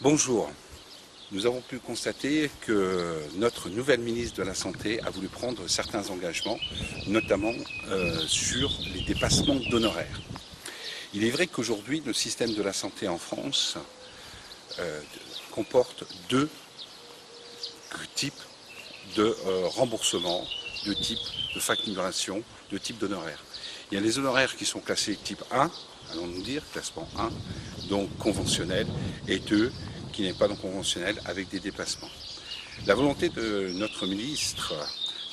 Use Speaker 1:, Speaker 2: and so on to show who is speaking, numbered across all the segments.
Speaker 1: Bonjour. Nous avons pu constater que notre nouvelle ministre de la Santé a voulu prendre certains engagements, notamment sur les dépassements d'honoraires. Il est vrai qu'aujourd'hui, le système de la santé en France comporte deux types de remboursement, deux types de facturation, deux types d'honoraires. Il y a les honoraires qui sont classés type 1, allons-nous dire, classement 1, donc conventionnel, et 2, qui n'est pas non conventionnel, avec des dépassements. La volonté de notre ministre,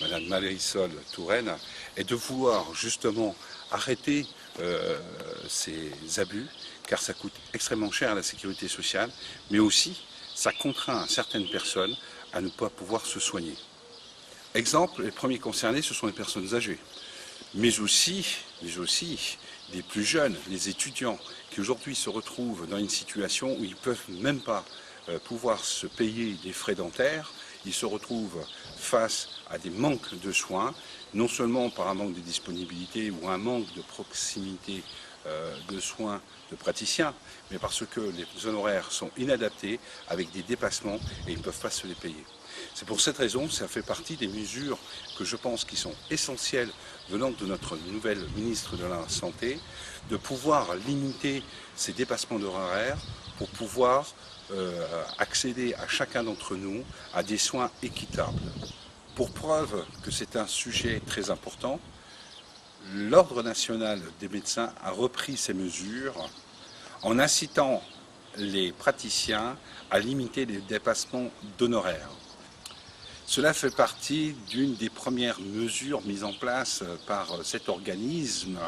Speaker 1: Madame Marisol Touraine, est de vouloir justement arrêter ces abus, car ça coûte extrêmement cher à la sécurité sociale, mais aussi ça contraint certaines personnes à ne pas pouvoir se soigner. Exemple, les premiers concernés, ce sont les personnes âgées, mais aussi des plus jeunes, les étudiants, qui aujourd'hui se retrouvent dans une situation où ils ne peuvent même pas pouvoir se payer des frais dentaires. Ils se retrouvent face à des manques de soins, non seulement par un manque de disponibilité ou un manque de proximité de soins de praticiens, mais parce que les honoraires sont inadaptés, avec des dépassements, et ils ne peuvent pas se les payer. C'est pour cette raison, ça fait partie des mesures que je pense qui sont essentielles venant de notre nouvelle ministre de la Santé, de pouvoir limiter ces dépassements d'honoraires pour pouvoir accéder à chacun d'entre nous à des soins équitables. Pour preuve que c'est un sujet très important, l'Ordre national des médecins a repris ces mesures en incitant les praticiens à limiter les dépassements d'honoraires. Cela fait partie d'une des premières mesures mises en place par cet organisme,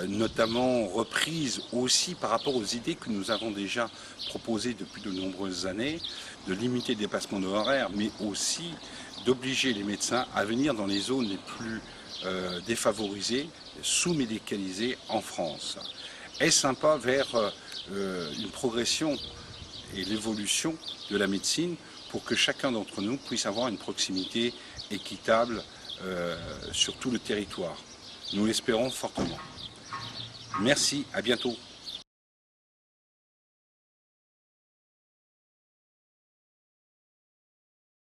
Speaker 1: notamment reprise aussi par rapport aux idées que nous avons déjà proposées depuis de nombreuses années, de limiter les dépassements d'honoraires, mais aussi d'obliger les médecins à venir dans les zones les plus défavorisées, sous-médicalisées en France. Est-ce un pas vers une progression et l'évolution de la médecine pour que chacun d'entre nous puisse avoir une proximité équitable sur tout le territoire? Nous l'espérons fortement. Merci, à bientôt.